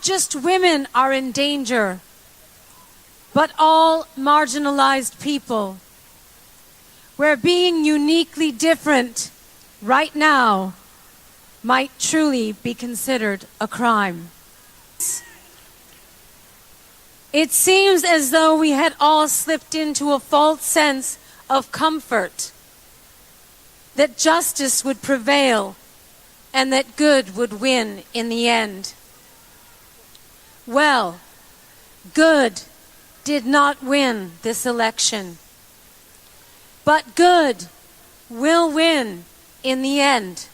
just women are in danger, but all marginalized people, where being uniquely different right now might truly be considered a crime. It seems as though we had all slipped into a false sense of comfort, that justice would prevail and that good would win in the end. Well, good did not win this election, but good will win in the end.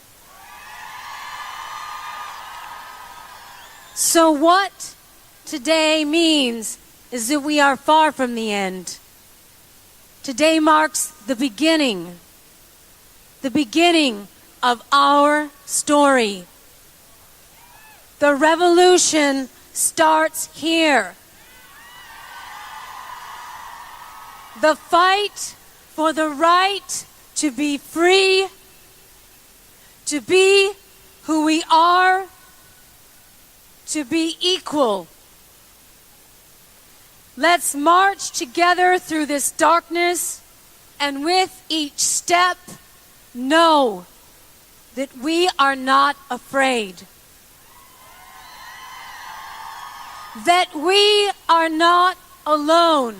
So what today means is that we are far from the end. Today marks the beginning of our story. The revolution starts here. The fight for the right to be free, to be who we are, to be equal. Let's march together through this darkness, and with each step, know that we are not afraid. That we are not alone.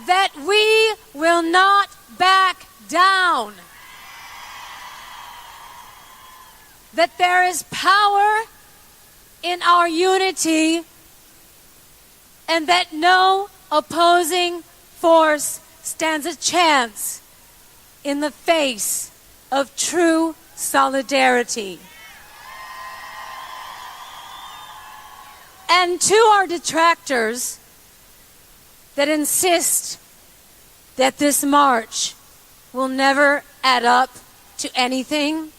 That we will not back down. That there is power in our unity, and that no opposing force stands a chance in the face of true solidarity. And to our detractors that insist that this march will never add up to anything,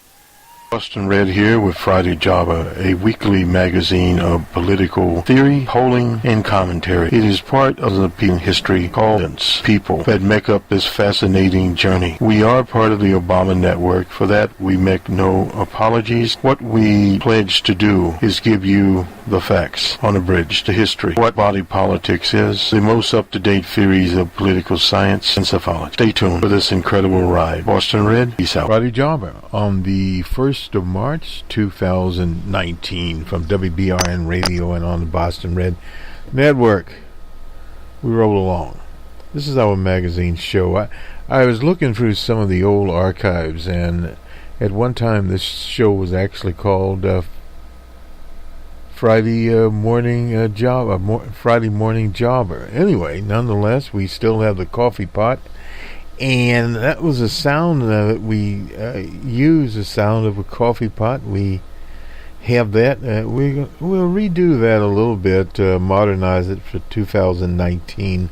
Boston Red here with Friday Java, a weekly magazine of political theory, polling, and commentary. It is part of the history called people that make up this fascinating journey. We are part of the Obama network. For that, we make no apologies. What we pledge to do is give you the facts on a bridge to history. What body politics is, the most up-to-date theories of political science and psephology. Stay tuned for this incredible ride. Boston Red, peace out. Friday Java on the 1st of March 2019 from WBRN Radio and on the Boston Red Network. We roll along. This is our magazine show. I was looking through some of the old archives, and at one time this show was actually called Friday Morning Jobber. Anyway, nonetheless, we still have the coffee pot. And that was a sound that we use, the sound of a coffee pot. We have that. We'll redo that a little bit, modernize it for 2019.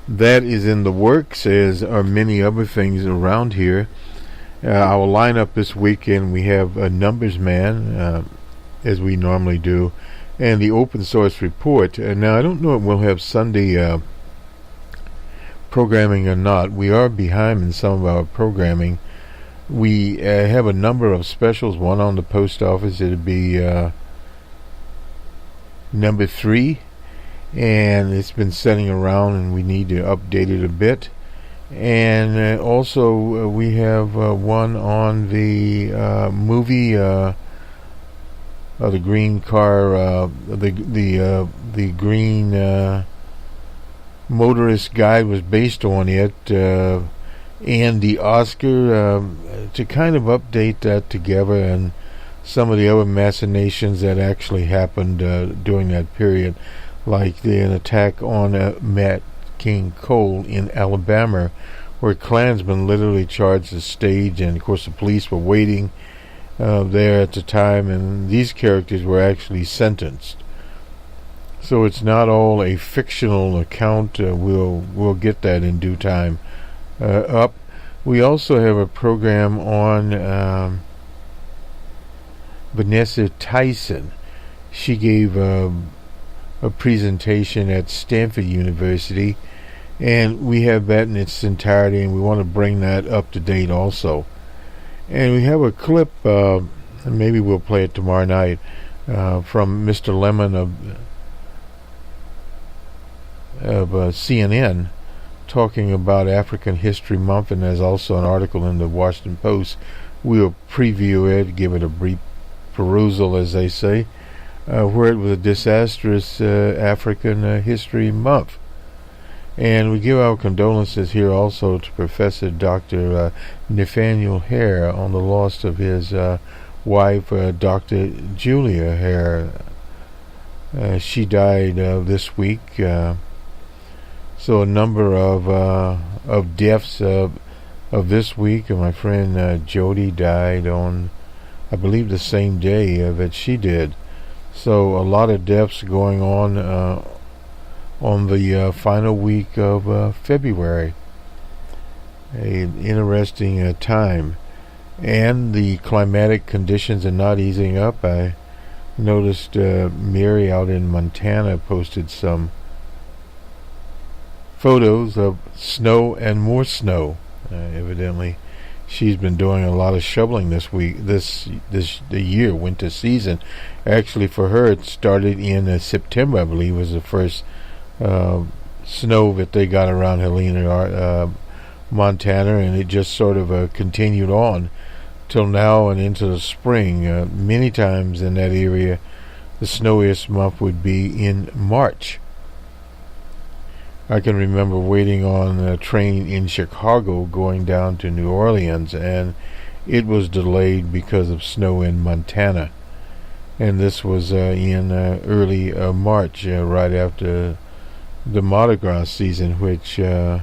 That is in the works, as are many other things around here. Our lineup this weekend, we have a numbers man, as we normally do, and the open source report. Now, I don't know if we'll have Sunday programming or not. We are behind in some of our programming. We have a number of specials. One on the post office, it'll be number 3, and it's been sitting around and we need to update it a bit. And also we have one on the movie the green car, the green motorist guide was based on it, and the Oscar, to kind of update that together, and some of the other machinations that actually happened during that period, like an attack on Matt King Cole in Alabama, where Klansmen literally charged the stage, and of course the police were waiting there at the time, and these characters were actually sentenced. So it's not all a fictional account. We'll get that in due time up. We also have a program on Vanessa Tyson. She gave a presentation at Stanford University, and we have that in its entirety, and we want to bring that up to date also. And we have a clip, and maybe we'll play it tomorrow night, from Mr. Lemon of CNN, talking about African History Month, and there's also an article in the Washington Post. We'll preview it, give it a brief perusal, as they say, where it was a disastrous African History Month. And we give our condolences here also to Professor Dr. Nathaniel Hare on the loss of his wife, Dr. Julia Hare. She died this week. So a number of deaths of this week. And my friend Jody died on, I believe, the same day that she did. So a lot of deaths going on the final week of February. An interesting time. And the climatic conditions are not easing up. I noticed Mary out in Montana posted some photos of snow and more snow. Evidently she's been doing a lot of shoveling this year, winter season. Actually, for her, it started in September, I believe, was the first snow that they got around Helena, Montana, and it just sort of continued on till now and into the spring. Many times in that area, the snowiest month would be in March. I can remember waiting on a train in Chicago going down to New Orleans, and it was delayed because of snow in Montana. And this was in early March, right after the Mardi Gras season, which is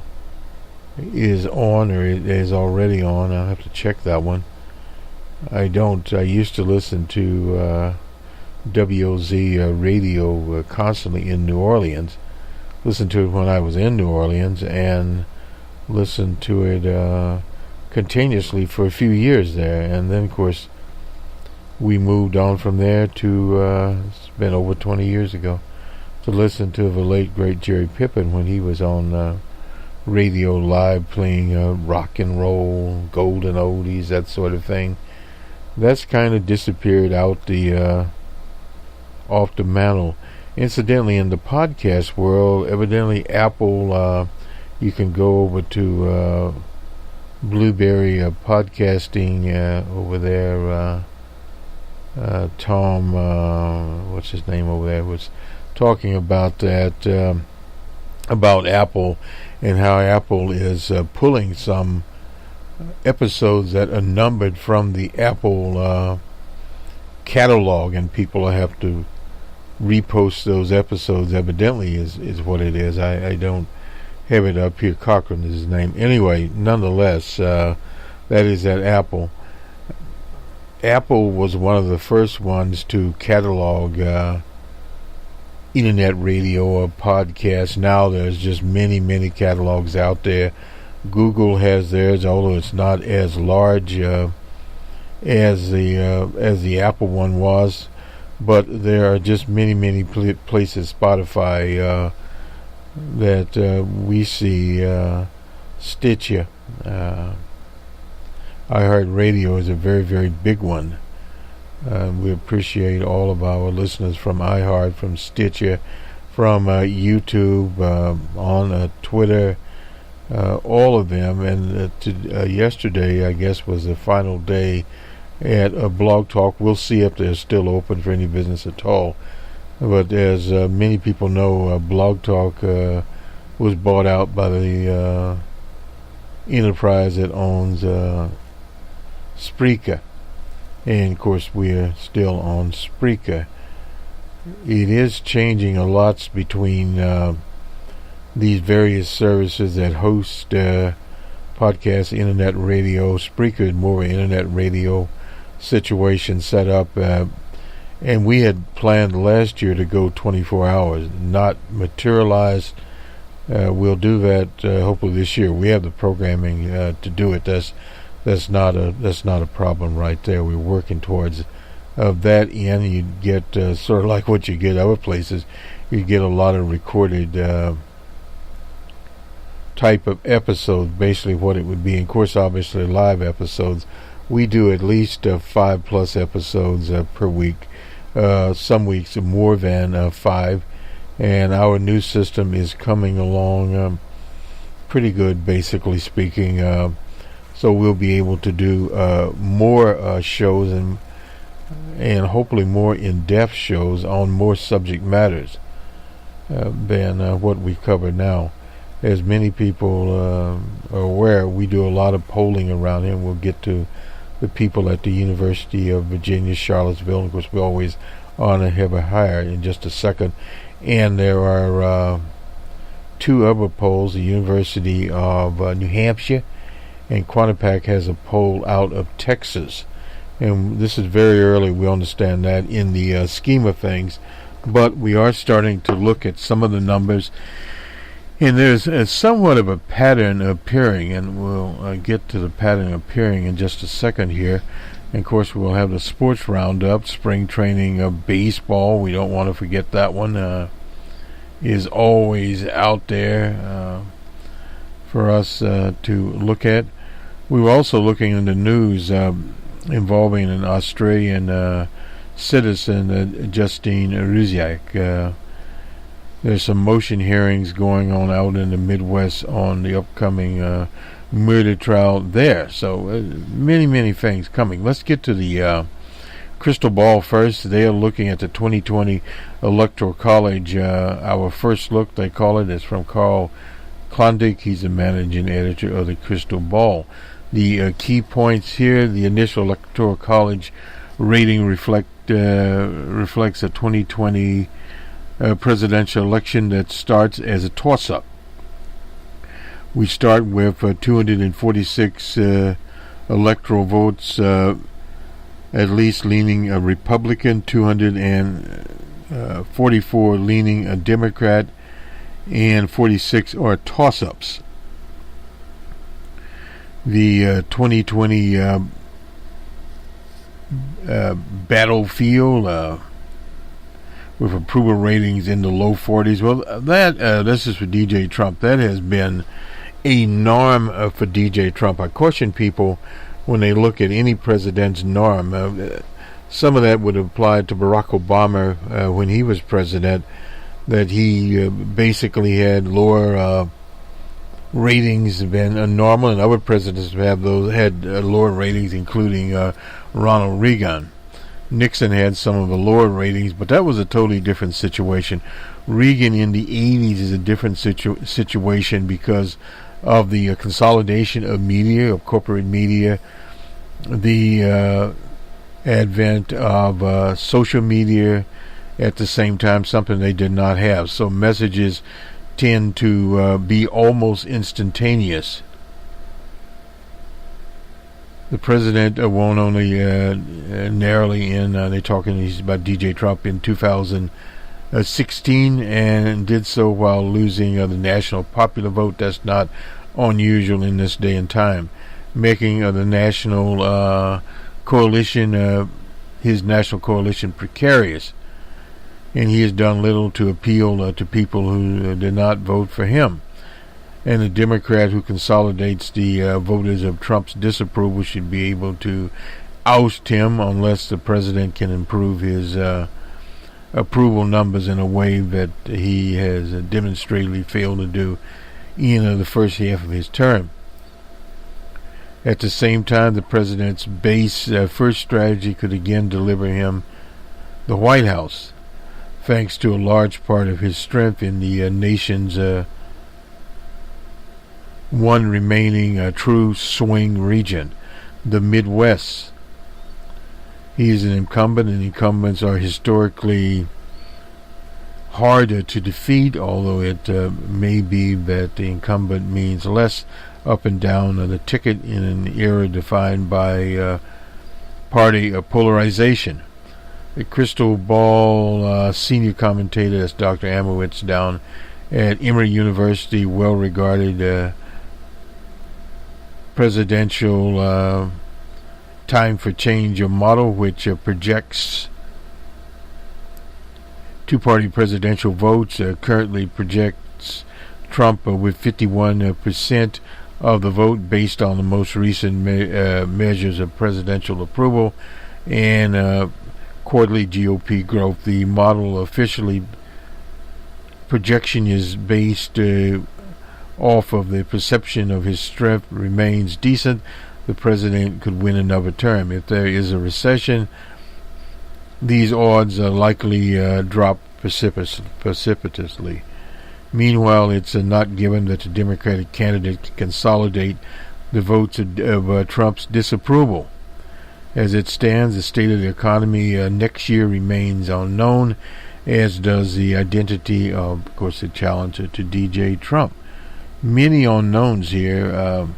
on, or it is already on. I'll have to check that one. I used to listen to WOZ radio constantly in New Orleans. Listened to it when I was in New Orleans, and listened to it continuously for a few years there. And then, of course, we moved on from there to, it's been over 20 years ago, to listen to the late, great Jerry Pippin when he was on radio live playing rock and roll, golden oldies, that sort of thing. That's kind of disappeared out the off the mantle. Incidentally, in the podcast world, evidently Apple, you can go over to Blueberry podcasting over there. Tom, what's his name over there, was talking about that, about Apple, and how Apple is pulling some episodes that are numbered from the Apple catalog, and people have to repost those episodes. Evidently is what it is. I don't have it up here. Cochran is his name. Anyway, nonetheless, that is at Apple. Apple was one of the first ones to catalog internet radio or podcasts. Now there's just many catalogs out there. Google has theirs, although it's not as large as the Apple one was. But there are just many places. Spotify that we see, Stitcher, iHeartRadio is a very big one. We appreciate all of our listeners from iHeart, from Stitcher, from YouTube, on Twitter, all of them. And yesterday, I guess, was the final day at Blog Talk. We'll see if they're still open for any business at all. But as many people know, Blog Talk was bought out by the enterprise that owns Spreaker. And of course we're still on Spreaker. It is changing a lot between these various services that host podcasts, internet radio. Spreaker is more of an internet radio situation set up, and we had planned last year to go 24 hours, not materialized. We'll do that hopefully this year. We have the programming to do it. That's not a problem right there. We're working towards that end. You get sort of like what you get other places. You get a lot of recorded type of episodes, basically what it would be. And of course, obviously, live episodes. We do at least 5+ episodes per week. some weeks more than 5. And our new system is coming along pretty good, basically speaking. So we'll be able to do more shows and hopefully more in-depth shows on more subject matters than what we cover now. As many people are aware, we do a lot of polling around here. We'll get to the people at the University of Virginia, Charlottesville, of course we always honor have a hire in just a second. And there are 2 other polls, the University of New Hampshire, and Quinnipiac has a poll out of Texas. And this is very early, we understand that, in the scheme of things, but we are starting to look at some of the numbers. And there's somewhat of a pattern appearing, and we'll get to the pattern appearing in just a second here. And of course, we'll have the sports roundup, spring training of baseball. We don't want to forget that one. Is always out there for us to look at. We were also looking in the news involving an Australian citizen, Justine Ruziak. There's some motion hearings going on out in the Midwest on the upcoming murder trial there. So many things coming. Let's get to the crystal ball first. They are looking at the 2020 Electoral College. Our first look, they call it, is from Carl Klondike. He's the managing editor of the Crystal Ball. The key points here: the initial Electoral College rating reflects a 2020 presidential election that starts as a toss-up. We start with 246 electoral votes, at least leaning a Republican, 244 leaning a Democrat, and 46 are toss-ups. The 2020 battlefield with approval ratings in the low 40s. Well, this is for DJ Trump. That has been a norm for DJ Trump. I caution people when they look at any president's norm. Some of that would apply to Barack Obama when he was president, that he basically had lower ratings than normal, and other presidents had lower ratings, including Ronald Reagan. Nixon had some of the lower ratings, but that was a totally different situation. Reagan in the 80s is a different situation because of the consolidation of media, of corporate media, the advent of social media at the same time, something they did not have. So messages tend to be almost instantaneous. The president won only narrowly in, they're talking about DJ Trump in 2016, and did so while losing the national popular vote. That's not unusual in this day and time, making the national coalition, his national coalition, precarious. And he has done little to appeal to people who did not vote for him. And the Democrat who consolidates the voters of Trump's disapproval should be able to oust him unless the president can improve his approval numbers in a way that he has demonstrably failed to do in the first half of his term. At the same time, the president's base first strategy could again deliver him the White House, thanks to a large part of his strength in the nation's one remaining true swing region, the Midwest. He is an incumbent, and incumbents are historically harder to defeat, although it may be that the incumbent means less up and down the ticket in an era defined by party polarization. The Crystal Ball senior commentator, that's Dr. Amowitz down at Emory University, well-regarded presidential time for change model, which projects two-party presidential votes, currently projects Trump with 51% of the vote based on the most recent measures of presidential approval, and quarterly GOP growth. The model officially projection is based off of the perception of his strength remains decent. The president could win another term. If there is a recession, these odds are likely drop precipitously. Meanwhile, it's not given that the Democratic candidate can consolidate the votes of Trump's disapproval. As it stands, the state of the economy next year remains unknown, as does the identity of course, the challenger to DJ Trump. Many unknowns here.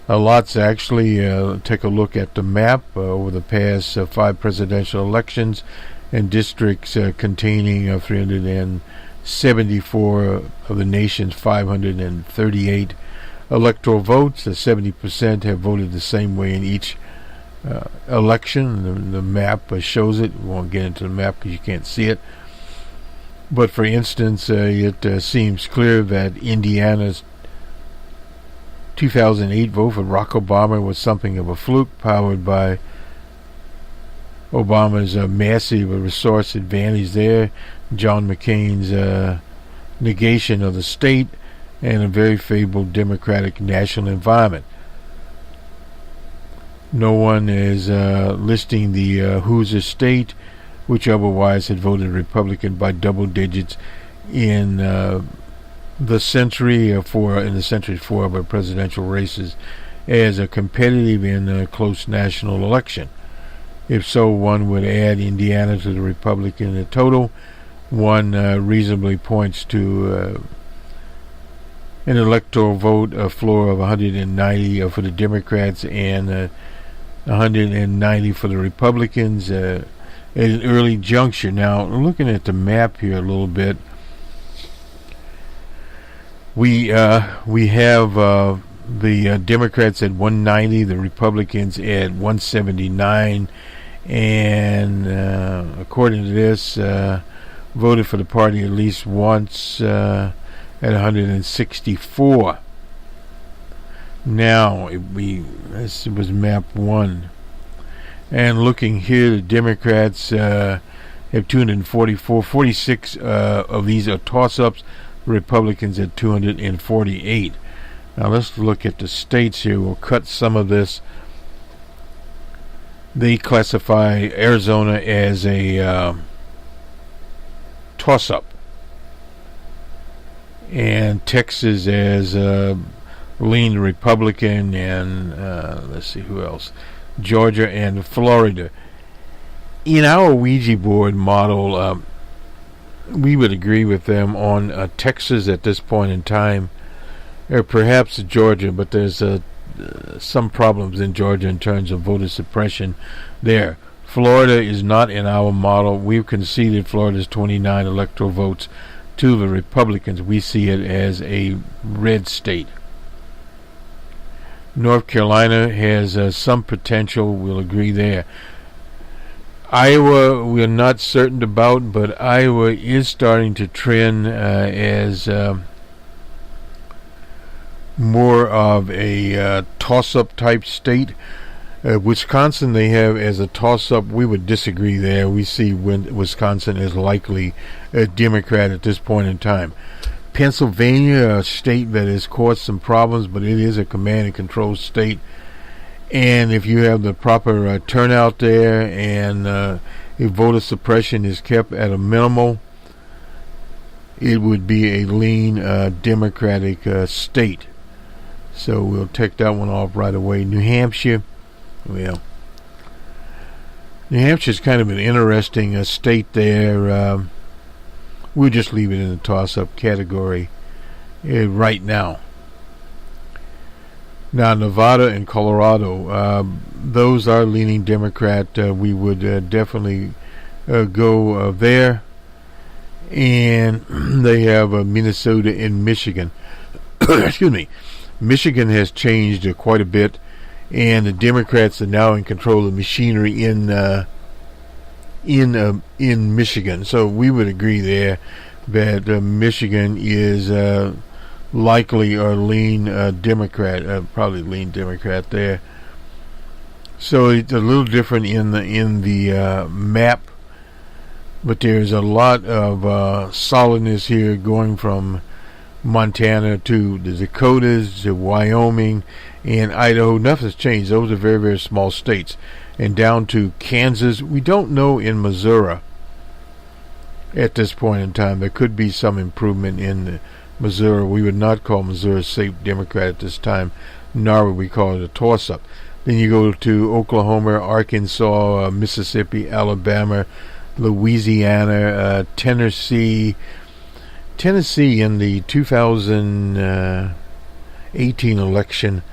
A lot's actually. Take a look at the map over the past 5 presidential elections and districts containing 374 of the nation's 538 electoral votes. 70% have voted the same way in each election. The map shows it. We won't get into the map because you can't see it. But for instance, it seems clear that Indiana's 2008 vote for Barack Obama was something of a fluke, powered by Obama's massive resource advantage there, John McCain's negation of the state, and a very favorable Democratic national environment. No one is listing the Hoosier state, which otherwise had voted Republican by double digits in the century four of our presidential races, as a competitive and close national election. If so, one would add Indiana to the Republican total. One reasonably points to an electoral vote floor of 190 for the Democrats and 190 for the Republicans at an early juncture. Now, looking at the map here a little bit, we have the Democrats at 190, the Republicans at 179, and according to this, voted for the party at least once at 164. Now, this was map 1. And looking here, the Democrats have 244. 46 of these are toss-ups. The Republicans at 248. Now let's look at the states here. We'll cut some of this. They classify Arizona as a toss-up, and Texas as lean Republican, and let's see who else. Georgia and Florida. In our Ouija board model, we would agree with them on Texas at this point in time, or perhaps Georgia, but there's some problems in Georgia in terms of voter suppression there. Florida is not in our model. We've conceded Florida's 29 electoral votes to the Republicans. We see it as a red state. North Carolina has some potential. We'll agree there. Iowa, we're not certain about, but Iowa is starting to trend as more of a toss-up type state. Wisconsin they have as a toss-up. We would disagree there. We see Wisconsin as likely a Democrat at this point in time. Pennsylvania, a state that has caused some problems, but it is a command and control state. And if you have the proper turnout there, and if voter suppression is kept at a minimal, it would be a lean Democratic state. So we'll take that one off right away. New Hampshire, well, New Hampshire is kind of an interesting state there. We'll just leave it in the toss-up category right now. Now, Nevada and Colorado, those are leaning Democrat. We would definitely go there. And they have Minnesota and Michigan. Excuse me. Michigan has changed quite a bit, and the Democrats are now in control of the machinery in Michigan. So we would agree there that Michigan is likely or lean Democrat, probably lean Democrat there. So it's a little different in the map, but there's a lot of solidness here going from Montana to the Dakotas to Wyoming and Idaho. Nothing's changed. Those are very, very small states. And down to Kansas. We don't know in Missouri at this point in time. There could be some improvement in Missouri. We would not call Missouri a safe Democrat at this time, nor would we call it a toss-up. Then you go to Oklahoma, Arkansas, Mississippi, Alabama, Louisiana, Tennessee. Tennessee in the 2018 election,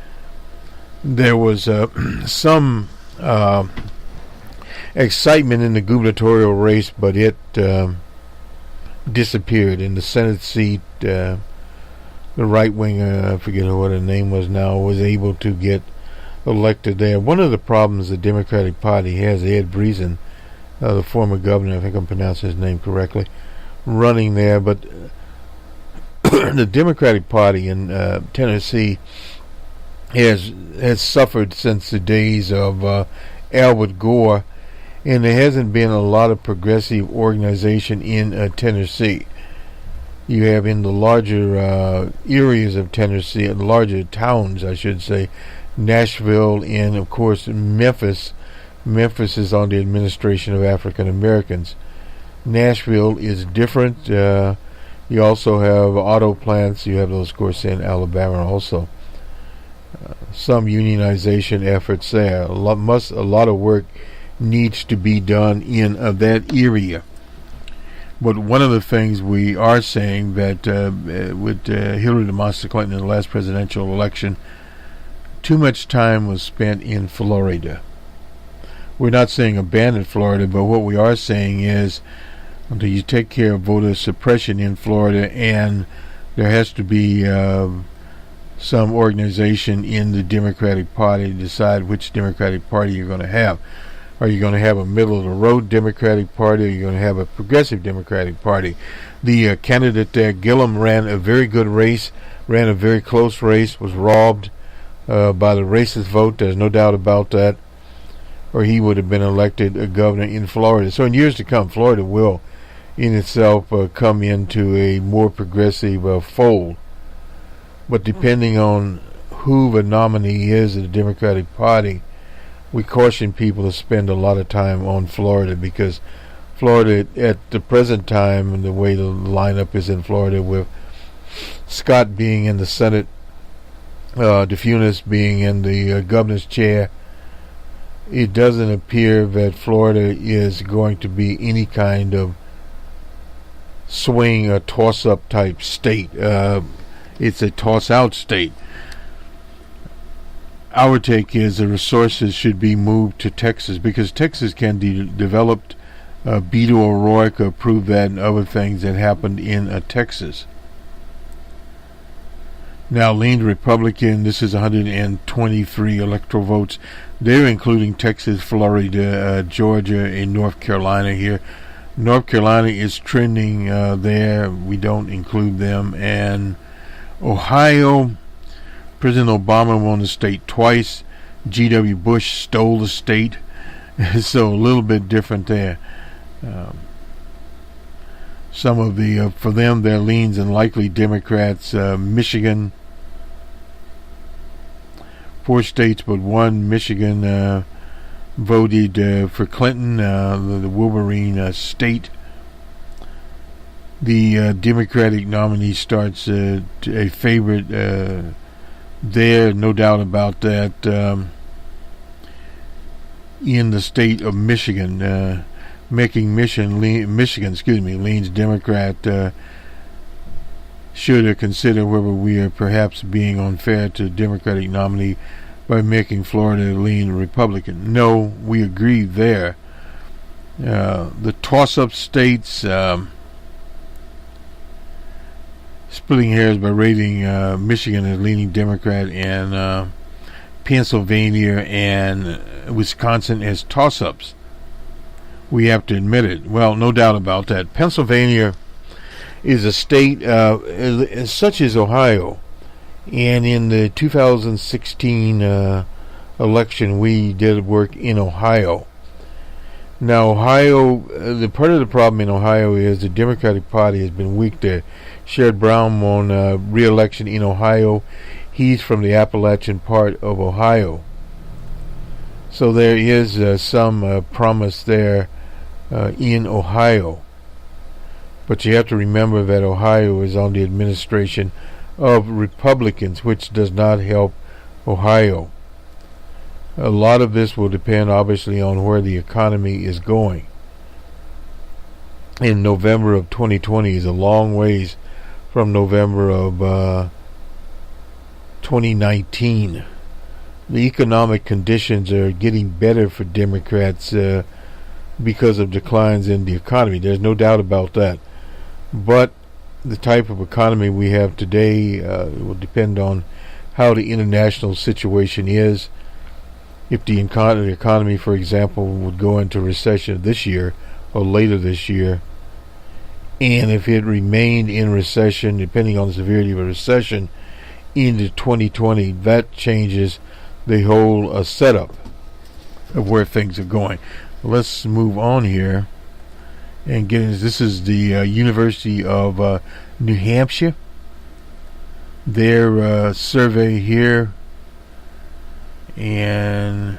there was some excitement in the gubernatorial race, but it disappeared. In the Senate seat, the right winger, I forget what her name was now, was able to get elected there. One of the problems the Democratic Party has, Ed Breezen, the former governor, I think I'm pronouncing his name correctly, running there, but the Democratic Party in Tennessee has suffered since the days of Albert Gore, and there hasn't been a lot of progressive organization in Tennessee. You have in the larger areas of Tennessee, larger towns, I should say, Nashville and, of course, Memphis. Memphis is on the administration of African Americans. Nashville is different. You also have auto plants. You have those, of course, in Alabama also. Some unionization efforts there. A lot of work needs to be done in that area. But one of the things we are saying that with Hillary Clinton in the last presidential election, too much time was spent in Florida. We're not saying abandon Florida, but what we are saying is until you take care of voter suppression in Florida, and there has to be some organization in the Democratic Party to decide which Democratic Party you're going to have. Are you going to have a middle-of-the-road Democratic Party, or are you going to have a progressive Democratic Party? The candidate there, Gillum, ran a very good race, ran a very close race, was robbed by the racist vote. There's no doubt about that. Or he would have been elected a governor in Florida. So in years to come, Florida will in itself come into a more progressive fold. But depending on who the nominee is of the Democratic Party, we caution people to spend a lot of time on Florida, because Florida at the present time, and the way the lineup is in Florida, with Scott being in the Senate, DeFunis being in the governor's chair, it doesn't appear that Florida is going to be any kind of swing or toss-up type state. It's a toss-out state. Our take is the resources should be moved to Texas, because Texas can develop. Beto O'Rourke proved that, and other things that happened in Texas. Now leaned Republican. This is 123 electoral votes. They're including Texas, Florida, Georgia, and North Carolina here. North Carolina is trending there. We don't include them. And Ohio, President Obama won the state twice. G.W. Bush stole the state. So a little bit different there. Some of the, for them, their leans and likely Democrats, Michigan, 4 states but 1, Michigan voted for Clinton, the Wolverine state. The Democratic nominee starts a favorite there, no doubt about that, in the state of Michigan. Making Michigan, leans Democrat. Should consider whether we are perhaps being unfair to the Democratic nominee by making Florida lean Republican. No, we agree there. The toss-up states, splitting hairs by rating Michigan as leaning Democrat, and Pennsylvania and Wisconsin as toss-ups. We have to admit it. Well, no doubt about that. Pennsylvania is a state such as Ohio, and in the 2016 election, we did work in Ohio. Now, Ohio, the part of the problem in Ohio is the Democratic Party has been weak there. Sherrod Brown won re-election in Ohio. He's from the Appalachian part of Ohio. So there is some promise there in Ohio. But you have to remember that Ohio is on the administration of Republicans, which does not help Ohio. A lot of this will depend, obviously, on where the economy is going. In November of 2020 is a long ways from November of 2019. The economic conditions are getting better for Democrats because of declines in the economy. There's no doubt about that. But the type of economy we have today will depend on how the international situation is. If the economy, for example, would go into recession this year or later this year, and if it remained in recession, depending on the severity of a recession, into 2020, that changes the whole setup of where things are going. Let's move on here and get into this. Is the University of New Hampshire. Their survey here, and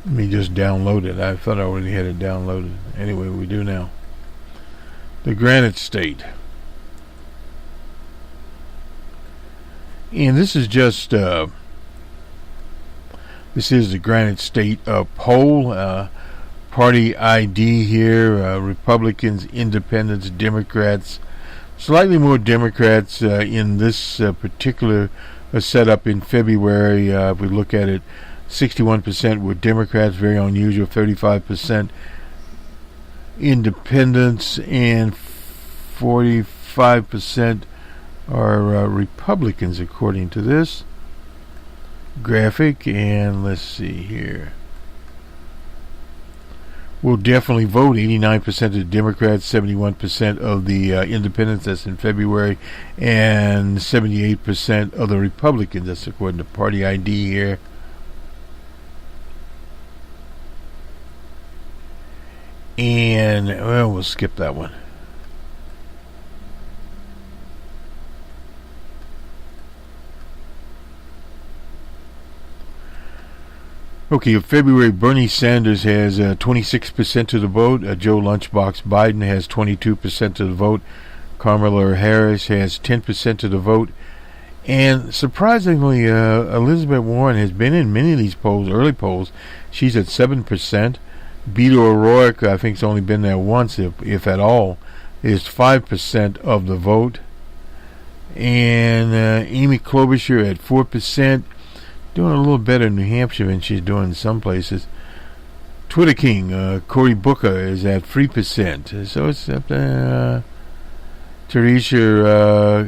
let me just download it. I thought I already had it downloaded. Anyway, we do now. The Granite State. And this is just this is the Granite State poll. Party ID here, Republicans, Independents, Democrats. Slightly more Democrats in this particular setup in February. If we look at it, 61% were Democrats, very unusual, 35% Independents, and 45% are Republicans, according to this graphic. And let's see here. Will definitely vote. 89% of the Democrats, 71% of the Independents, that's in February, and 78% of the Republicans, that's according to Party ID here. And, well, we'll skip that one. Okay, in February, Bernie Sanders has 26% of the vote. Joe Lunchbox Biden has 22% of the vote. Kamala Harris has 10% of the vote. And surprisingly, Elizabeth Warren has been in many of these polls, early polls. She's at 7%. Beto O'Rourke, I think, has only been there once, if at all, is 5% of the vote. And Amy Klobuchar at 4%. Doing a little better in New Hampshire than she's doing in some places. Twitter King, Cory Booker is at 3%. So it's up there. Teresa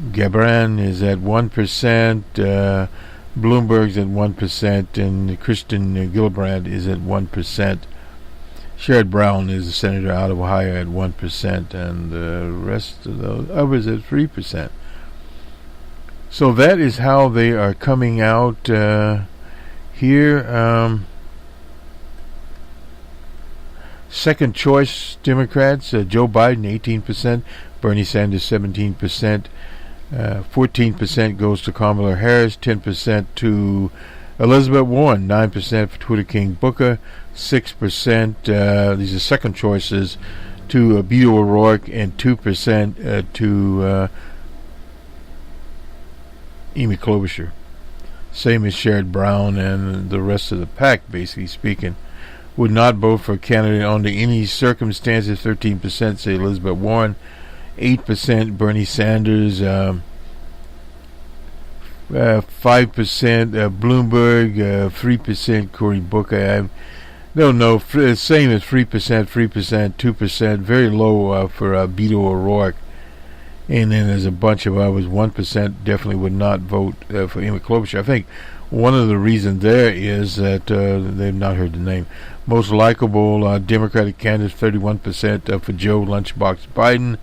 Gabran is at 1%. Bloomberg's at 1%. And Kristen Gillibrand is at 1%. Sherrod Brown is a senator out of Ohio at 1%. And the rest of those others at 3%. So that is how they are coming out here. Second choice Democrats, Joe Biden 18%, Bernie Sanders 17%, 14% goes to Kamala Harris, 10% to Elizabeth Warren, 9% for Twitter King Booker, 6%, these are second choices, to Beto O'Rourke, and 2% to Amy Klobuchar. Same as Sherrod Brown and the rest of the pack, basically speaking. Would not vote for a candidate under any circumstances. 13% say Elizabeth Warren, 8% Bernie Sanders, 5% Bloomberg, 3% Cory Booker. I don't know, same as 3%, 2%, very low for Beto O'Rourke. And then there's a bunch of others. 1% definitely would not vote for Amy Klobuchar. I think one of the reasons there is that they've not heard the name. Most likable Democratic candidates, 31% for Joe Lunchbox Biden.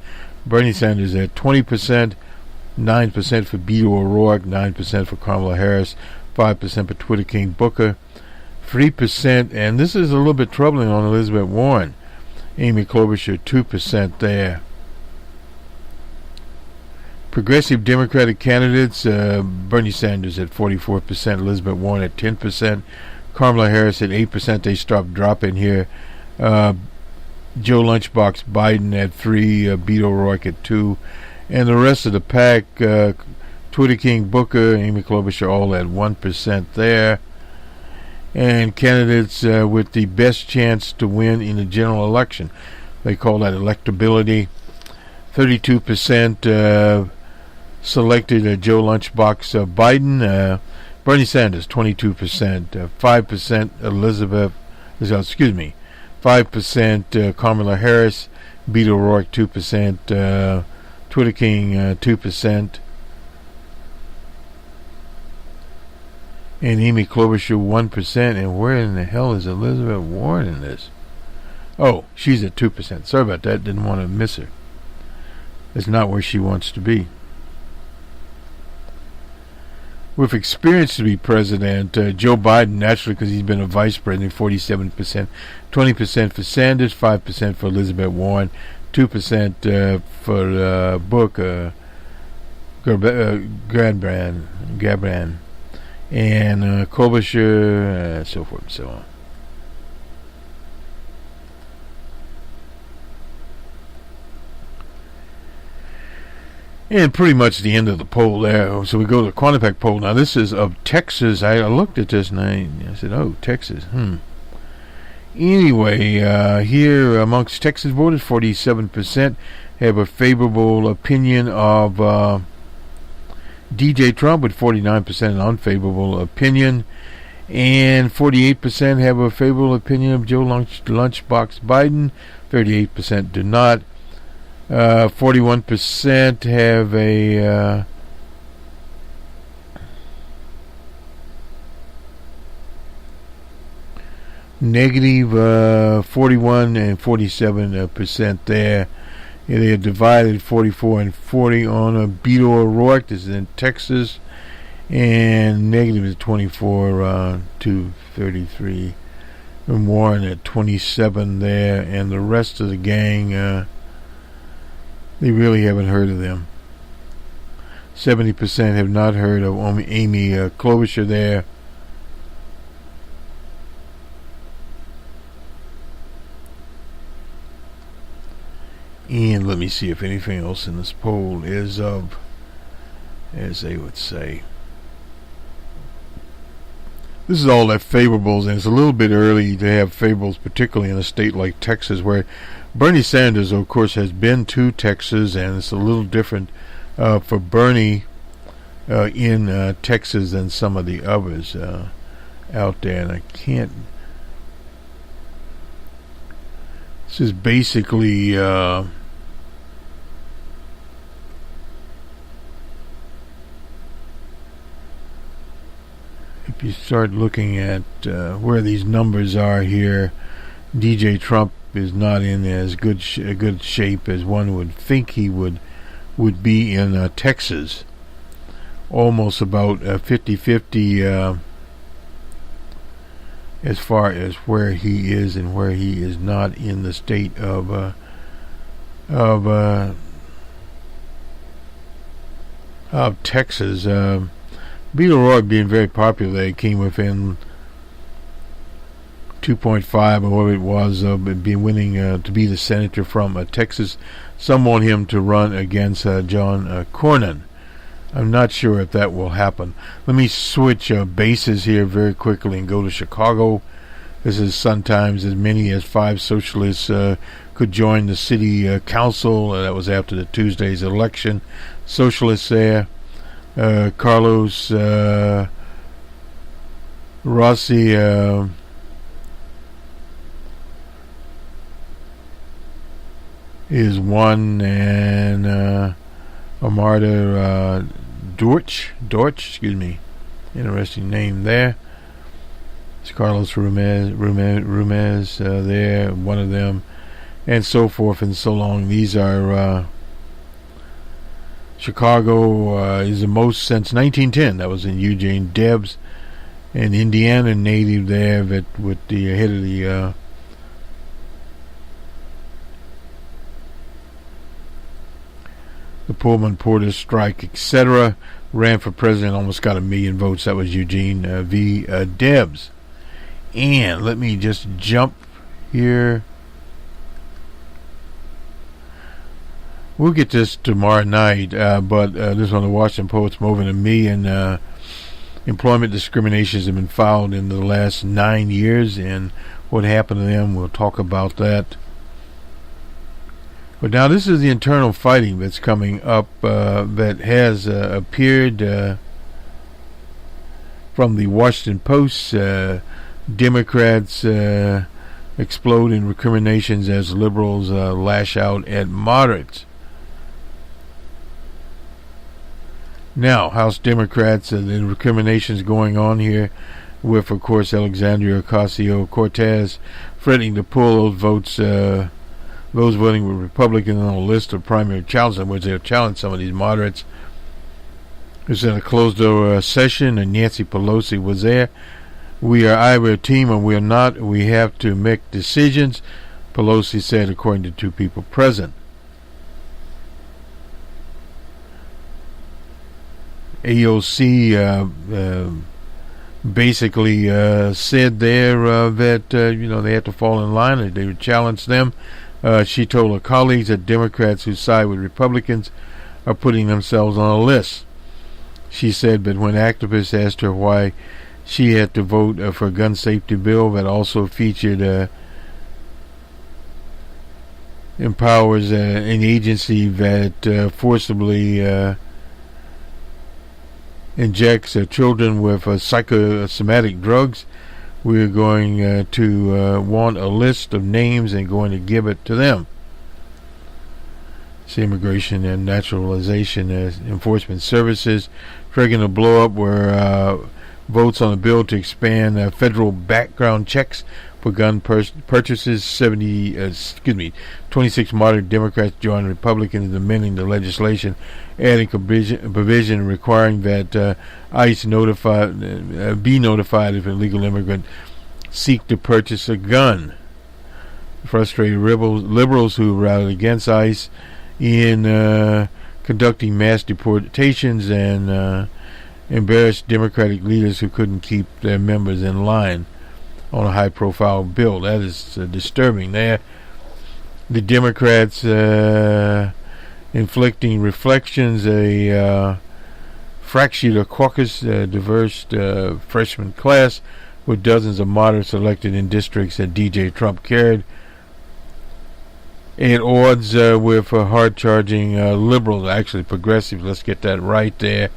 Bernie Sanders at 20%. 9% for Beto O'Rourke, 9% for Kamala Harris, 5% for Twitter King Booker, 3%, and this is a little bit troubling, on Elizabeth Warren. Amy Klobuchar, 2% there. Progressive Democratic candidates, Bernie Sanders at 44%, Elizabeth Warren at 10%, Kamala Harris at 8%. They stopped dropping here. Joe Lunchbox Biden at 3%, Beto O'Rourke at 2%, and the rest of the pack, Twitter King Booker, Amy Klobuchar, all at 1% there. And candidates with the best chance to win in the general election, they call that electability. 32% selected Joe Lunchbox Biden. Bernie Sanders 22%, 5% 5% Kamala Harris, Beto O'Rourke 2%, Twitter King 2%, and Amy Klobuchar 1%. And where in the hell is Elizabeth Warren in this? Oh, she's at 2%. Sorry about that. Didn't want to miss her. That's not where she wants to be. With experience to be president, Joe Biden, naturally, because he's been a vice president, 47%, 20% for Sanders, 5% for Elizabeth Warren, 2% for Booker, Gabran, and Klobuchar, so forth and so on. And pretty much the end of the poll there. So we go to the Quantipack poll. Now this is of Texas. I looked at this and I said, oh, Texas. Anyway, here amongst Texas voters, 47% have a favorable opinion of DJ Trump, with 49% an unfavorable opinion. And 48% have a favorable opinion of Joe Lunchbox Biden. 38% do not. 41% have a negative, 41 and 47% there. Yeah, they are divided 44 and 40 on a Beto O'Rourke. This is in Texas. And negative is 24 to 33. And Warren at 27 there. And the rest of the gang, they really haven't heard of them. 70% have not heard of Amy Klobuchar there. And let me see if anything else in this poll is of, as they would say. This is all that favorables, and it's a little bit early to have favorables, particularly in a state like Texas, where Bernie Sanders, of course, has been to Texas, and it's a little different for Bernie in Texas than some of the others out there. And I can't... This is basically... if you start looking at where these numbers are here, DJ Trump is not in as good shape as one would think he would be in Texas. Almost about 50-50 as far as where he is and where he is not in the state of Texas. Beto O'Rourke being very popular, they came within 2.5 or whatever it was of being winning to be the senator from Texas. Some want him to run against John Cornyn. I'm not sure if that will happen. Let me switch bases here very quickly and go to Chicago. This is sometimes as many as 5 socialists could join the city council. That was after the Tuesday's election. Socialists there. Carlos Rossi is one, and Amarda Dorch, excuse me, interesting name there. It's Carlos Rumez there, one of them, and so forth and so long. These are Chicago is the most since 1910. That was in Eugene Debs, an Indiana native there that with the head of the Pullman Porter strike, etc. Ran for president, almost got 1 million votes. That was Eugene V. Debs. And let me just jump here. We'll get this tomorrow night, but this on the Washington Post. More than 1 million employment discriminations have been filed in the last 9 years, and what happened to them. We'll talk about that. But now this is the internal fighting that's coming up that has appeared from the Washington Post. Democrats explode in recriminations as liberals lash out at moderates. Now, House Democrats, the recriminations going on here with, of course, Alexandria-Ocasio-Cortez threatening to pull those votes, those voting with Republicans on a list of primary challenges, in which they'll challenge some of these moderates. It was in a closed-door session, and Nancy Pelosi was there. We are either a team or we are not. We have to make decisions, Pelosi said, according to 2 people present. AOC basically said there that they had to fall in line and they would challenge them. She told her colleagues that Democrats who side with Republicans are putting themselves on a list. She said, but when activists asked her why she had to vote for a gun safety bill that also featured empowers an agency that forcibly injects children with psychosomatic drugs, we're going to want a list of names and going to give it to them. It's Immigration and Naturalization Enforcement Services triggering a blow up where votes on a bill to expand federal background checks for gun purchases. 26 moderate Democrats joined Republicans in amending the legislation, adding a provision requiring that ICE be notified if an illegal immigrant seek to purchase a gun. Frustrated liberals who rallied against ICE in conducting mass deportations and embarrassed Democratic leaders who couldn't keep their members in line on a high-profile bill. That is disturbing. There, the Democrats inflicting reflections, a fractured caucus, diverse freshman class with dozens of moderates elected in districts that DJ Trump carried, at odds with hard-charging liberals, actually progressive. Let's get that right there.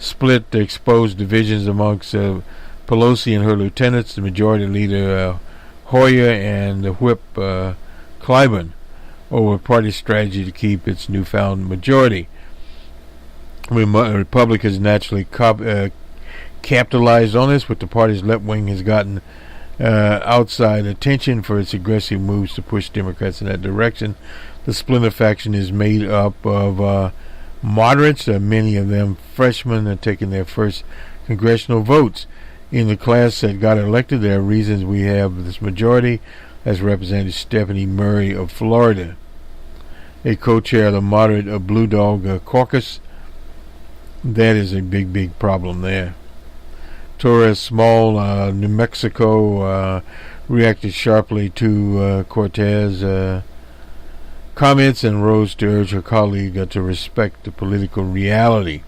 Split, exposed divisions amongst Pelosi and her lieutenants, the majority leader Hoyer and the whip Clyburn, over party strategy to keep its newfound majority. Republicans naturally capitalized on this, but the party's left wing has gotten outside attention for its aggressive moves to push Democrats in that direction. The splinter faction is made up of moderates, many of them freshmen, taking their first congressional votes. In the class that got elected, there are reasons we have this majority, as Representative Stephanie Murray of Florida, a co-chair of the moderate Blue Dog Caucus. That is a big problem there. Torres Small, New Mexico, reacted sharply to Cortez comments and rose to urge her colleague to respect the political reality.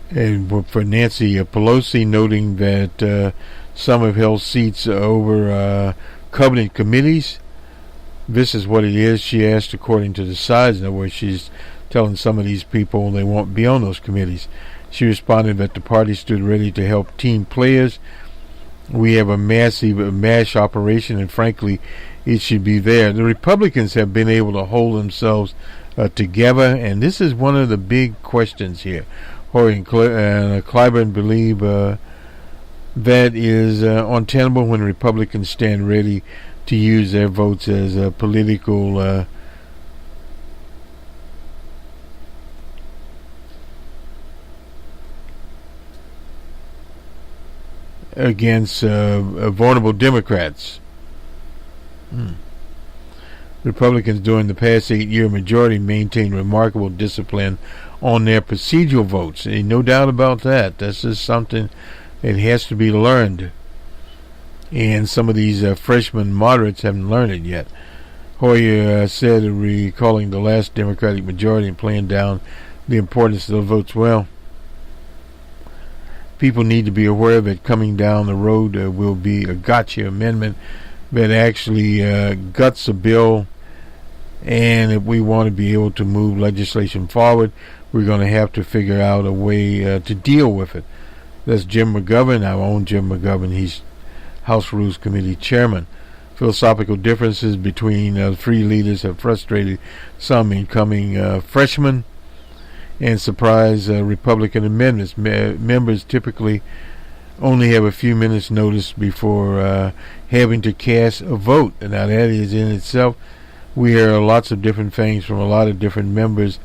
And for Nancy Pelosi, noting that some have held seats over cabinet committees. This is what it is, she asked, according to the size. In other words, she's telling some of these people they won't be on those committees. She responded that the party stood ready to help team players. We have a massive MASH operation, and frankly, it should be there. The Republicans have been able to hold themselves together, and this is one of the big questions here. Hoyer and Clyburn believe that is untenable when Republicans stand ready to use their votes as a political against vulnerable Democrats. Republicans during the past 8-year majority maintained remarkable discipline on their procedural votes. And no doubt about that. That's just something that has to be learned. And some of these freshman moderates haven't learned it yet. Hoyer said, recalling the last Democratic majority and playing down the importance of the votes. Well, people need to be aware that coming down the road will be a gotcha amendment that actually guts a bill. And if we want to be able to move legislation forward, we're going to have to figure out a way to deal with it. That's Jim McGovern, our own Jim McGovern. He's House Rules Committee chairman. Philosophical differences between three leaders have frustrated some incoming freshmen and surprise Republican amendments. Members typically only have a few minutes notice before having to cast a vote. And now that is in itself, we hear lots of different things from a lot of different members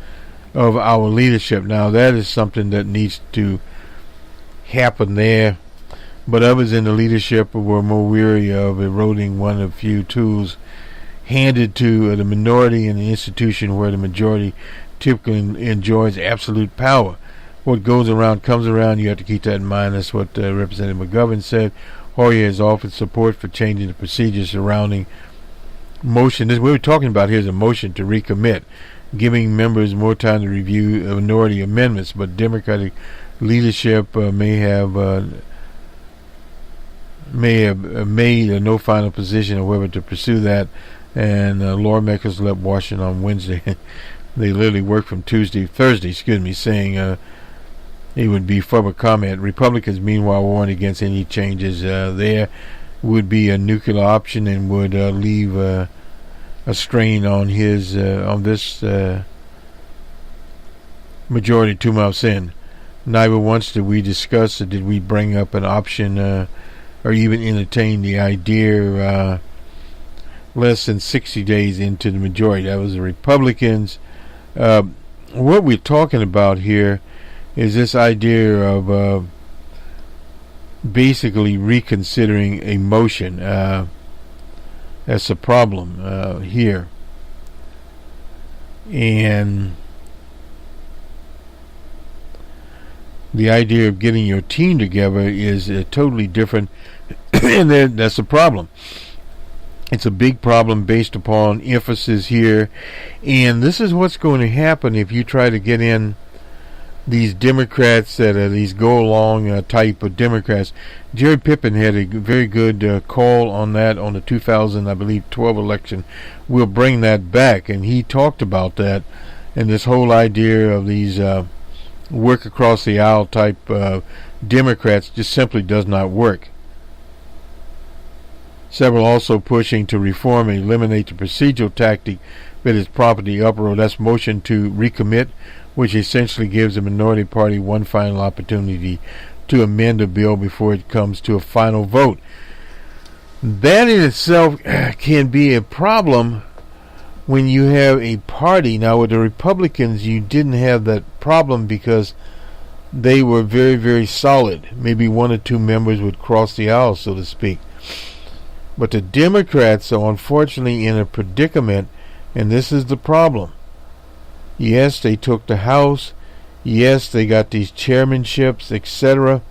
of our leadership. Now that is something that needs to happen there. But others in the leadership were more weary of eroding one of few tools handed to the minority in the institution where the majority typically enjoys absolute power. What goes around comes around. You have to keep that in mind. That's what Representative McGovern said. Hoyer has offered support for changing the procedures surrounding motion. This we're talking about here is a motion to recommit, giving members more time to review minority amendments. But Democratic leadership may have made no final position on whether to pursue that. And lawmakers left Washington on Wednesday. They literally worked from Thursday, saying it would be further comment. Republicans, meanwhile, warned against any changes there. Would be a nuclear option and would leave a strain on this majority 2 months in. Neither once did we discuss or did we bring up an option or even entertain the idea less than 60 days into the majority. That was the Republicans. What we're talking about here is this idea of basically reconsidering a motion. That's a problem here. And the idea of getting your team together is totally different, and that's a problem. It's a big problem based upon emphasis here, and this is what's going to happen if you try to get in these Democrats that are these go-along type of Democrats. Jerry Pippen had a very good call on that on the 2012 election. We'll bring that back, and he talked about that, and this whole idea of these work across the aisle type Democrats just simply does not work. Several also pushing to reform and eliminate the procedural tactic that is prompted the uproar. That's motion to recommit, which essentially gives the minority party one final opportunity to amend a bill before it comes to a final vote. That in itself can be a problem when you have a party. Now with the Republicans, you didn't have that problem because they were very, very solid. Maybe one or two members would cross the aisle, so to speak. But the Democrats are unfortunately in a predicament, and this is the problem. Yes, they took the House. Yes, they got these chairmanships, etc.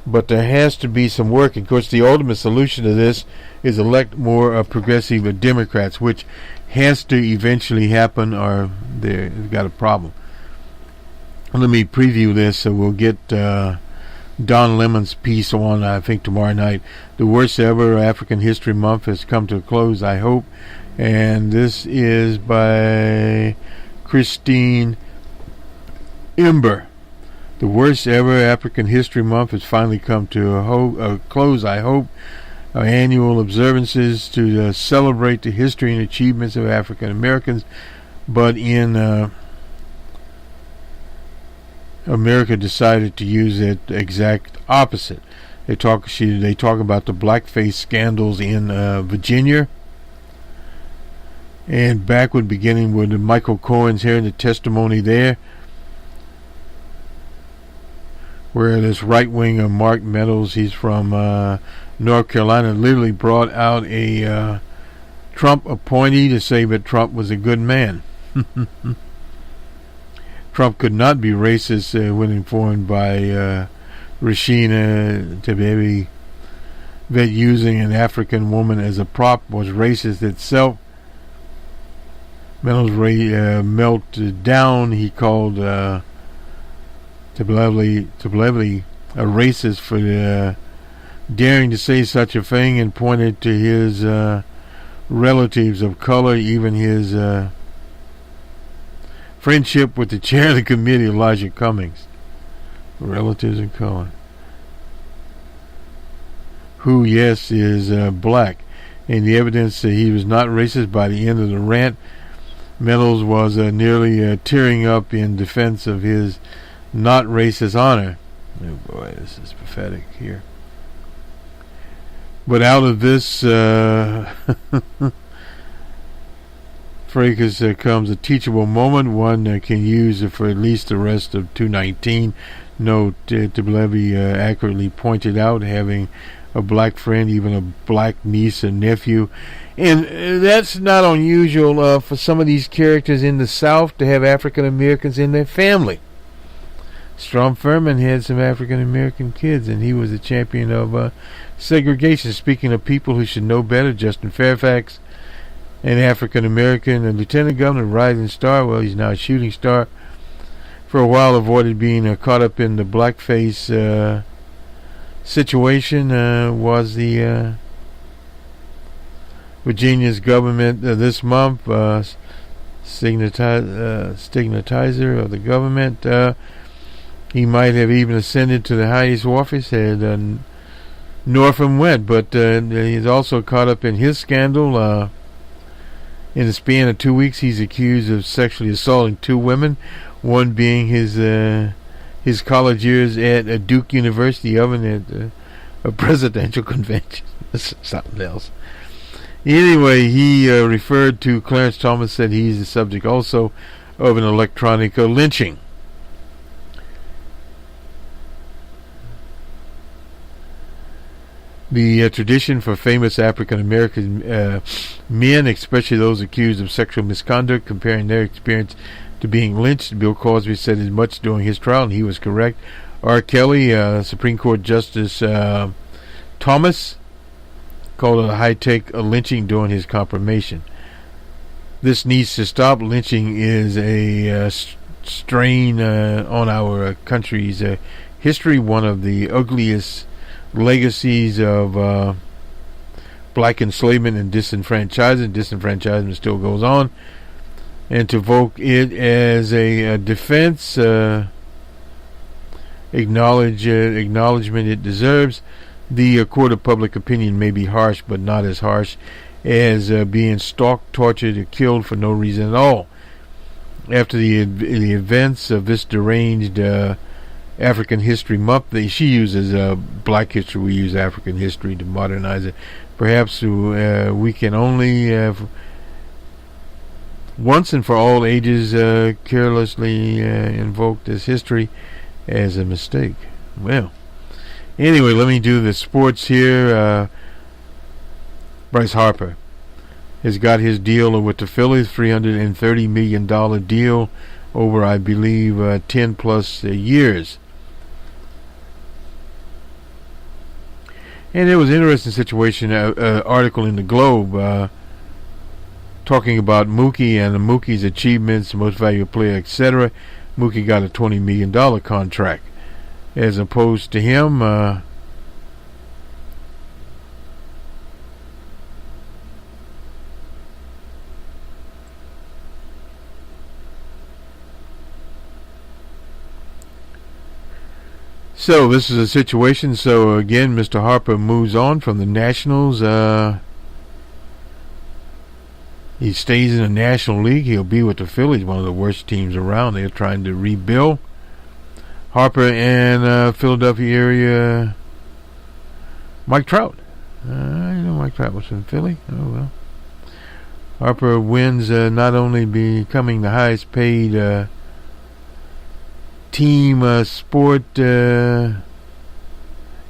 But there has to be some work. Of course, the ultimate solution to this is elect more progressive Democrats, which has to eventually happen, or they've got a problem. Let me preview this, so we'll get Don Lemon's piece on, I think, tomorrow night. The worst ever African History Month has come to a close, I hope. And this is by Christine Ember. The worst ever African History Month has finally come to a close, I hope. Our annual observances to celebrate the history and achievements of African Americans, but in America decided to use it exact opposite. They talk about the blackface scandals in Virginia. And backward, beginning with Michael Cohen's hearing the testimony there, where this right-winger Mark Meadows, he's from North Carolina, literally brought out a Trump appointee to say that Trump was a good man. Trump could not be racist when informed by Rashina Tlaib that using an African woman as a prop was racist itself. Meadows melted down. He called Tlaib a racist for daring to say such a thing, and pointed to his relatives of color, even his friendship with the chair of the committee, Elijah Cummings. Relatives of color. Who, yes, is black. And the evidence that he was not racist by the end of the rant, Meadows was nearly tearing up in defense of his not racist honor. Oh boy, this is pathetic here. But out of this fracas comes a teachable moment, one can use for at least the rest of 219. Note, Tlaib accurately pointed out having a black friend, even a black niece and nephew. And that's not unusual for some of these characters in the South to have African Americans in their family. Strom Thurmond had some African American kids, and he was a champion of segregation. Speaking of people who should know better, Justin Fairfax, an African American, a lieutenant governor, rising star. Well, he's now a shooting star. For a while, avoided being caught up in the blackface situation. Was the Virginia's government this month stigmatizer of the government. He might have even ascended to the highest office had Northam went, but he's also caught up in his scandal. In the span of 2 weeks, he's accused of sexually assaulting 2 women, one being his college years at Duke University, the other at a presidential convention. This is something else. Anyway, he referred to Clarence Thomas, said he's the subject also of an electronic lynching. The tradition for famous African American men, especially those accused of sexual misconduct, comparing their experience to being lynched. Bill Cosby said as much during his trial, and he was correct. R. Kelly, Supreme Court Justice Thomas, called it a high-tech lynching during his confirmation. This needs to stop. Lynching is a strain on our country's history, one of the ugliest legacies of black enslavement and disenfranchisement. Disenfranchisement still goes on, and to evoke it as a defense, acknowledgement it deserves. The court of public opinion may be harsh, but not as harsh as being stalked, tortured, or killed for no reason at all. After the events of this deranged African History Month, she uses Black History. We use African History to modernize it. Perhaps we can only once and for all ages carelessly invoke this history as a mistake. Well, anyway, let me do the sports here. Bryce Harper has got his deal with the Phillies, $330 million deal over, I believe, 10 plus years. And there was an interesting situation, article in the Globe talking about Mookie and Mookie's achievements, most valuable player, etc. Mookie got a $20 million contract, as opposed to him So this is a situation. So again, Mr. Harper moves on from the Nationals. He stays in the National League. He'll be with the Phillies, one of the worst teams around. They're trying to rebuild. Harper and Philadelphia area Mike Trout. I know Mike Trout was from Philly. Oh, well. Harper wins, not only becoming the highest paid team sport in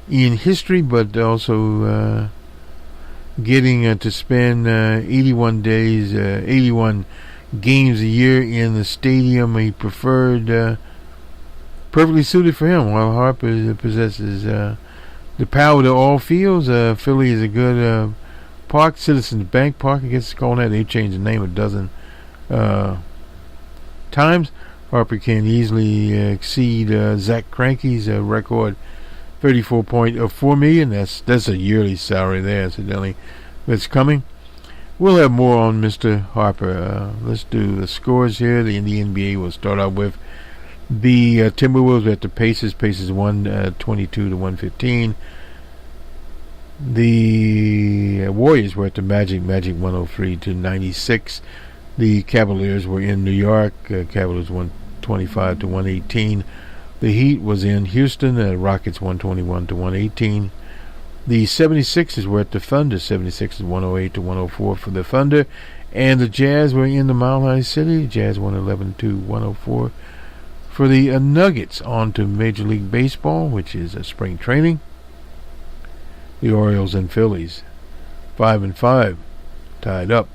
history, but also getting to spend 81 games a year in the stadium he preferred, perfectly suited for him. While Harper possesses the power to all fields, Philly is a good park. Citizens Bank Park, I guess it's called that. They changed the name a dozen times. Harper can easily exceed Zach Cranky's record, $34.4 million. That's a yearly salary there, incidentally, that's coming. We'll have more on Mr. Harper. Let's do the scores here. In the NBA, we'll start out with the Timberwolves at the Pacers. Pacers 122 to 115. The Warriors were at the Magic. Magic 103 to 96. The Cavaliers were in New York. Cavaliers 125 to 118. The Heat was in Houston. Rockets 121 to 118. The 76ers were at the Thunder. 76ers 108 to 104 for the Thunder. And the Jazz were in the Mile High City. Jazz 111 to 104 for the Nuggets. On to Major League Baseball, which is spring training. The Orioles and Phillies 5-5, tied up.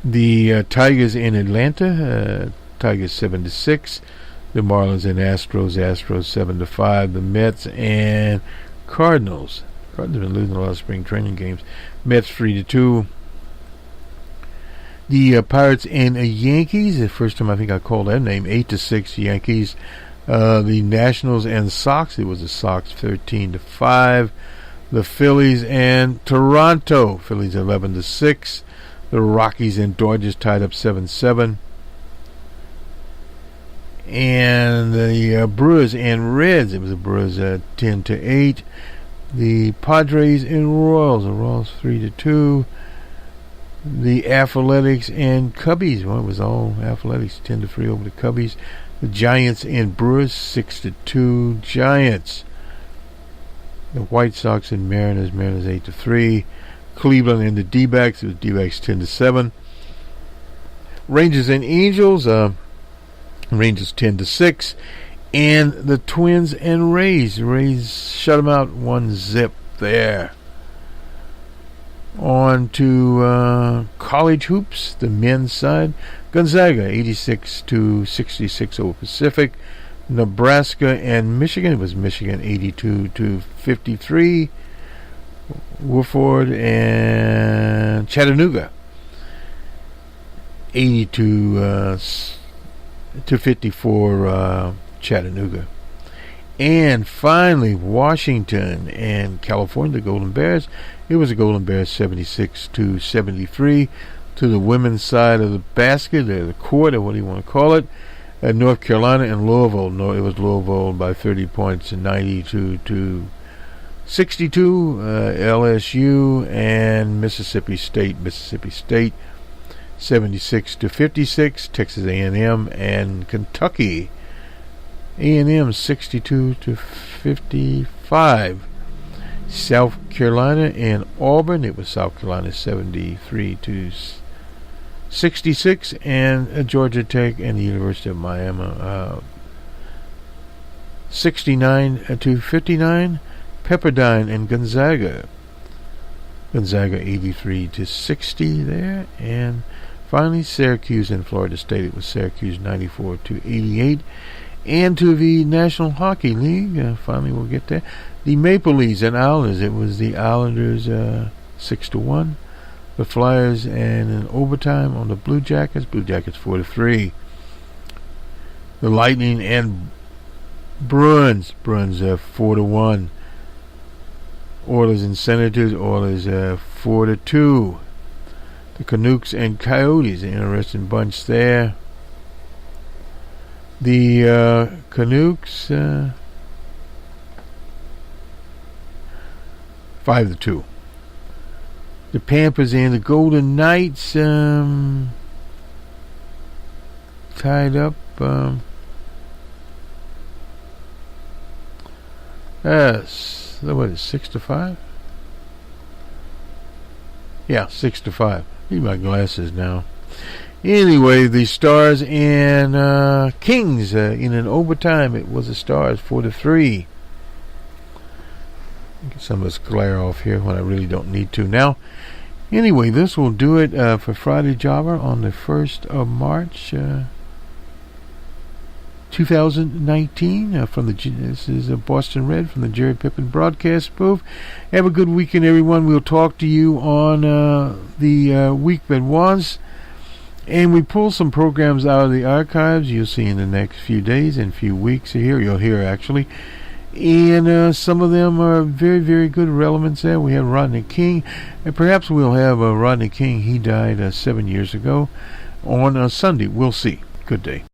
The Tigers in Atlanta. Tigers 7-6. The Marlins and Astros 7-5. The Mets and Cardinals. Cardinals have been losing a lot of spring training games. Mets 3-2. The Pirates and Yankees. The first time I think I called that name. 8-6 Yankees. The Nationals and Sox. It was the Sox 13-5. The Phillies and Toronto. Phillies 11-6. The Rockies and Dodgers tied up 7-7. And the Brewers and Reds. It was the Brewers 10-8. The Padres and Royals. The Royals 3-2. The Athletics and Cubbies. Well, it was all Athletics 10-3 over the Cubbies. The Giants and Brewers 6-2 Giants. The White Sox and Mariners. Mariners 8-3. Cleveland and the D-backs. It was D-backs 10-7. Rangers and Angels. Rangers 10-6. And the Twins and Rays. Rays shut them out 1-0 there. On to college hoops, the men's side. Gonzaga 86-66 over Pacific. Nebraska and Michigan. It was Michigan 82-53. Wofford and Chattanooga 82-54 Chattanooga. And finally, Washington and California, the Golden Bears. It was the Golden Bears 76-73 to the women's side of the basket, the court, or what do you want to call it. North Carolina and Louisville. No, it was Louisville by 30 points, 92-62. LSU and Mississippi State. 76-56. Texas A&M and Kentucky. A&M 62-55. South Carolina and Auburn. It was South Carolina 73-66, and Georgia Tech and the University of Miami 69-59. Pepperdine and Gonzaga. Gonzaga 83-60 there, and finally Syracuse and Florida State. It was Syracuse 94-88. And to the National Hockey League, finally we'll get there. The Maple Leafs and Islanders. It was the Islanders 6-1. The Flyers and in overtime on the Blue Jackets. Blue Jackets 4-3. The Lightning and Bruins. Bruins 4-1. Oilers and Senators. Oilers 4-2. The Canucks and Coyotes. An interesting bunch there. The Canucks 5-2. The Panthers and the Golden Knights tied up 6-6. what is 6 to 5? Yeah, 6 to 5. Need my glasses now. Anyway, the Stars and Kings in an overtime. It was the Stars 4-3. Get some of this glare off here when I really don't need to now. Anyway, this will do it for Friday Jobber on the 1st of March 2019. This is Boston Red from the Jerry Pippin broadcast booth. Have a good weekend, everyone. We'll talk to you on the week that was. And we pull some programs out of the archives you'll see in the next few days and few weeks here. You'll hear, actually. And some of them are very, very good relevance there. We have Rodney King. And perhaps we'll have Rodney King. He died 7 years ago on Sunday. We'll see. Good day.